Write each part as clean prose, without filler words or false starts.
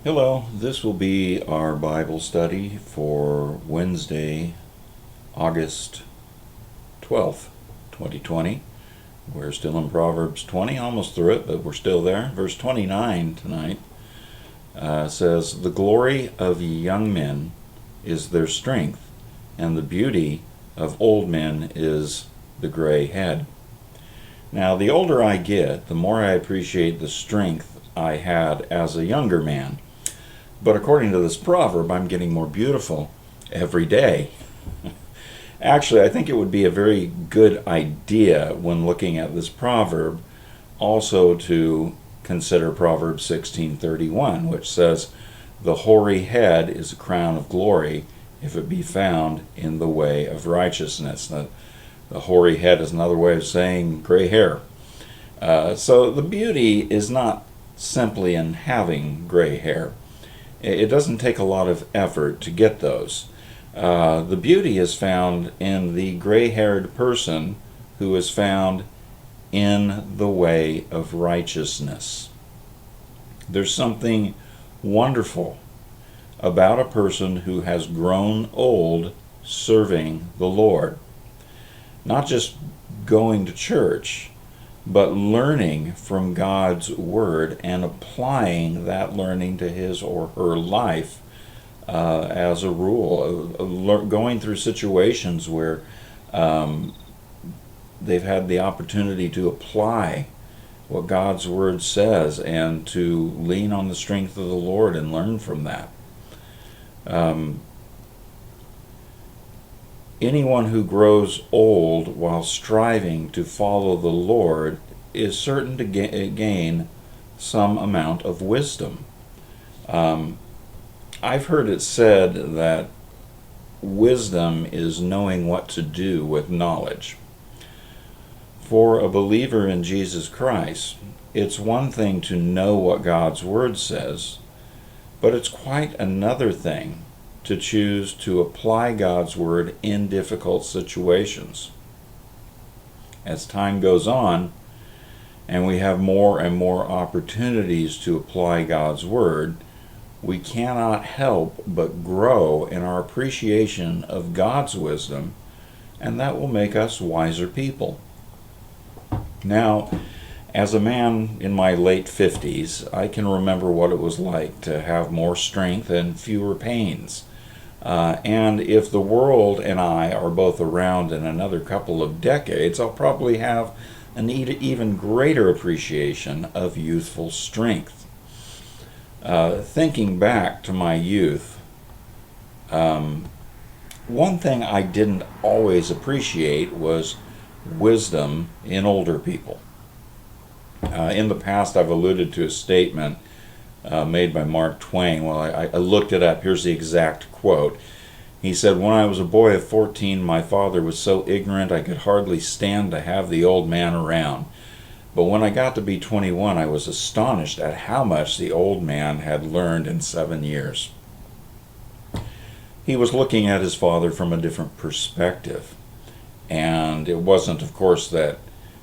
Hello, this will be our Bible study for Wednesday, August 12th, 2020. We're still in Proverbs 20, almost through it, but we're still there. Verse 29 tonight says, "The glory of young men is their strength, and the beauty of old men is the gray head." Now, the older I get, the more I appreciate the strength I had as a younger man. But according to this proverb, I'm getting more beautiful every day. Actually, I think it would be a very good idea when looking at this proverb also to consider Proverbs 16:31, which says, "The hoary head is a crown of glory if it be found in the way of righteousness." The hoary head is another way of saying gray hair. So the beauty is not simply in having gray hair. It doesn't take a lot of effort to get those. The beauty is found in the gray-haired person who is found in the way of righteousness. There's something wonderful about a person who has grown old serving the Lord. Not just going to church, but learning from God's Word and applying that learning to his or her life as a rule. Going through situations where they've had the opportunity to apply what God's Word says and to lean on the strength of the Lord and learn from that. Anyone who grows old while striving to follow the Lord is certain to gain some amount of wisdom. I've heard it said that wisdom is knowing what to do with knowledge. For a believer in Jesus Christ, it's one thing to know what God's Word says, but it's quite another thing to choose to apply God's Word in difficult situations. As time goes on, and we have more and more opportunities to apply God's Word, we cannot help but grow in our appreciation of God's wisdom, and that will make us wiser people. Now, as a man in my late 50s, I can remember what it was like to have more strength and fewer pains. And if the world and I are both around in another couple of decades, I'll probably have an even greater appreciation of youthful strength. Thinking back to my youth, one thing I didn't always appreciate was wisdom in older people. In the past, I've alluded to a statement made by Mark Twain. Well, I looked it up. Here's the exact quote. He said, "When I was a boy of 14, my father was so ignorant I could hardly stand to have the old man around. But when I got to be 21, I was astonished at how much the old man had learned in 7 years." He was looking at his father from a different perspective. And it wasn't, of course, that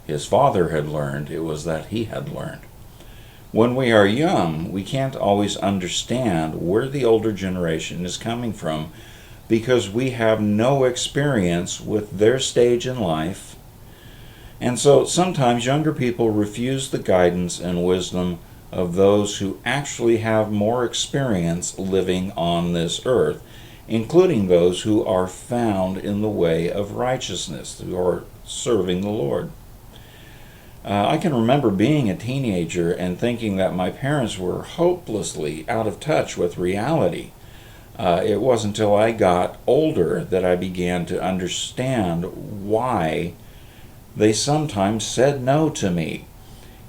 his father had learned, it was that he had learned. When we are young, we can't always understand where the older generation is coming from because we have no experience with their stage in life. And so sometimes younger people refuse the guidance and wisdom of those who actually have more experience living on this earth, including those who are found in the way of righteousness, who are serving the Lord. I can remember being a teenager and thinking that my parents were hopelessly out of touch with reality. It wasn't until I got older that I began to understand why they sometimes said no to me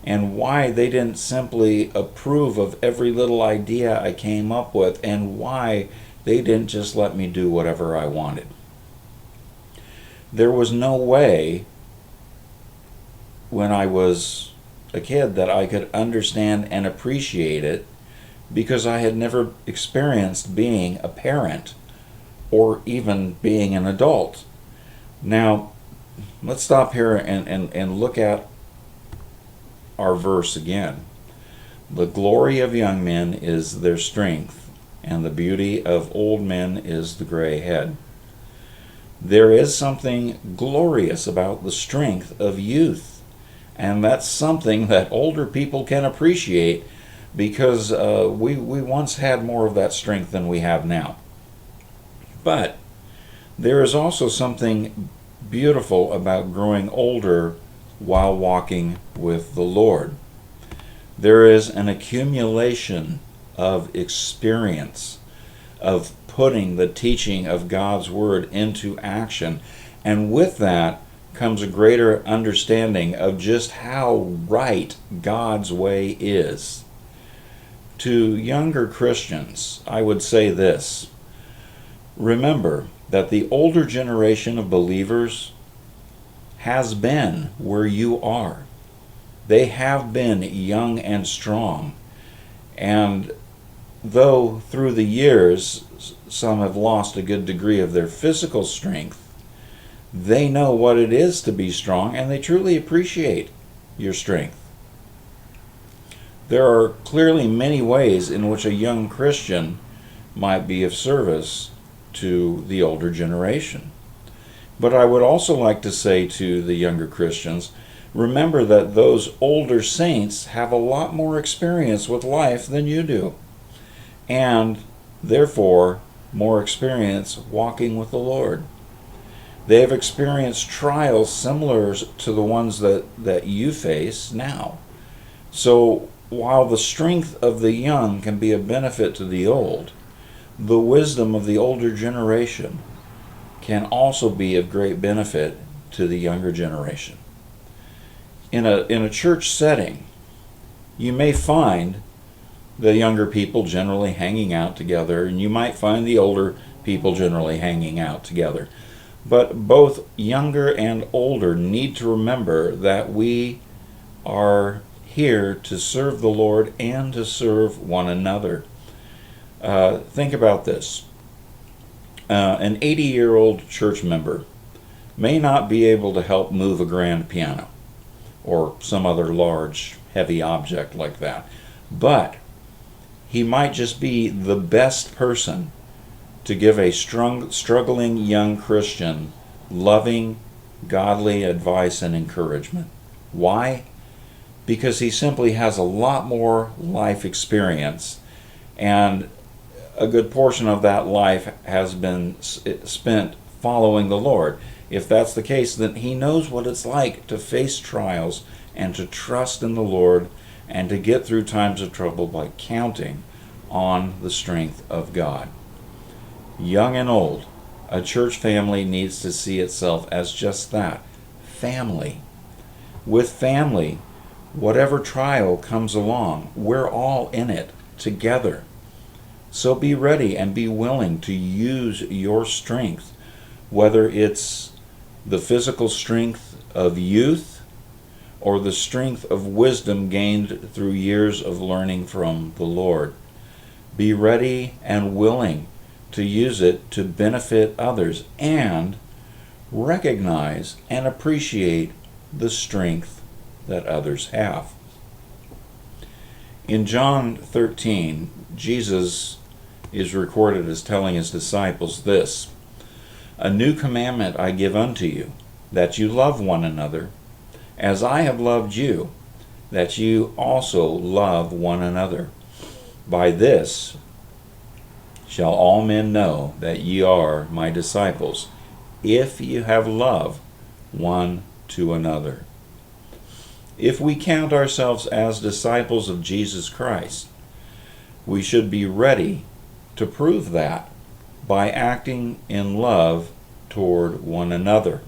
and why they didn't simply approve of every little idea I came up with and why they didn't just let me do whatever I wanted. There was no way when I was a kid that I could understand and appreciate it because I had never experienced being a parent or even being an adult. Now, let's stop here and look at our verse again. The glory of young men is their strength, and the beauty of old men is the gray head. There is something glorious about the strength of youth, and that's something that older people can appreciate because we once had more of that strength than we have now. But there is also something beautiful about growing older while walking with the Lord. There is an accumulation of experience, of putting the teaching of God's Word into action, and with that comes a greater understanding of just how right God's way is. To younger Christians, I would say this: remember that the older generation of believers has been where you are. They have been young and strong, and though through the years some have lost a good degree of their physical strength, they know what it is to be strong, and they truly appreciate your strength. There are clearly many ways in which a young Christian might be of service to the older generation. But I would also like to say to the younger Christians, remember that those older saints have a lot more experience with life than you do, and therefore more experience walking with the Lord. They have experienced trials similar to the ones that you face now. So while the strength of the young can be a benefit to the old, the wisdom of the older generation can also be of great benefit to the younger generation. In a church setting, you may find the younger people generally hanging out together, and you might find the older people generally hanging out together. But both younger and older need to remember that we are here to serve the Lord and to serve one another. Think about this. An 80-year-old church member may not be able to help move a grand piano or some other large, heavy object like that, but he might just be the best person to give a struggling young Christian loving, godly advice and encouragement. Why? Because he simply has a lot more life experience, and a good portion of that life has been spent following the Lord. If that's the case, then he knows what it's like to face trials and to trust in the Lord and to get through times of trouble by counting on the strength of God. Young and old, a church family needs to see itself as just that, family. With family, whatever trial comes along, we're all in it together. So be ready and be willing to use your strength, whether it's the physical strength of youth or the strength of wisdom gained through years of learning from the Lord. Be ready and willing to use it to benefit others, and recognize and appreciate the strength that others have. In John 13, Jesus is recorded as telling his disciples this: "A new commandment I give unto you, that you love one another, as I have loved you, that you also love one another. By this shall all men know that ye are my disciples, if you have love one to another." If we count ourselves as disciples of Jesus Christ, we should be ready to prove that by acting in love toward one another.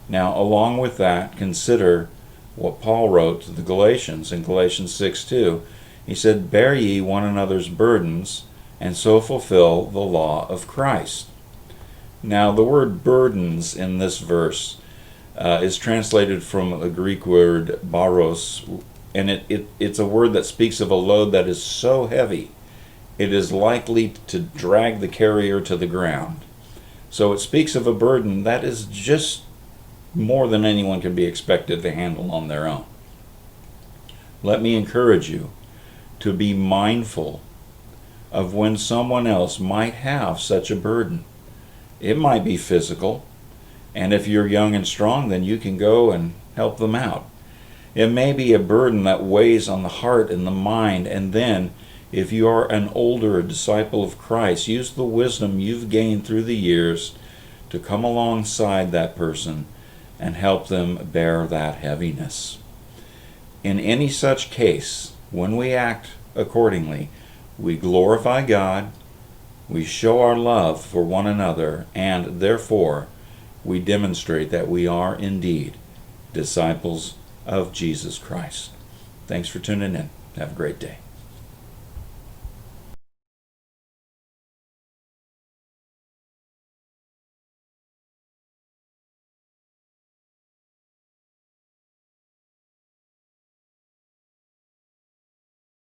Now, along with that, consider what Paul wrote to the Galatians in Galatians 6:2. He said, "Bear ye one another's burdens, and so fulfill the law of Christ." Now, the word burdens in this verse is translated from the Greek word baros, and it's a word that speaks of a load that is so heavy it is likely to drag the carrier to the ground. So it speaks of a burden that is just more than anyone can be expected to handle on their own. Let me encourage you to be mindful of when someone else might have such a burden. It might be physical, and if you're young and strong, then you can go and help them out. It may be a burden that weighs on the heart and the mind, and then if you are an older disciple of Christ, use the wisdom you've gained through the years to come alongside that person and help them bear that heaviness. In any such case, when we act accordingly, we glorify God, we show our love for one another, and therefore we demonstrate that we are indeed disciples of Jesus Christ. Thanks for tuning in. Have a great day.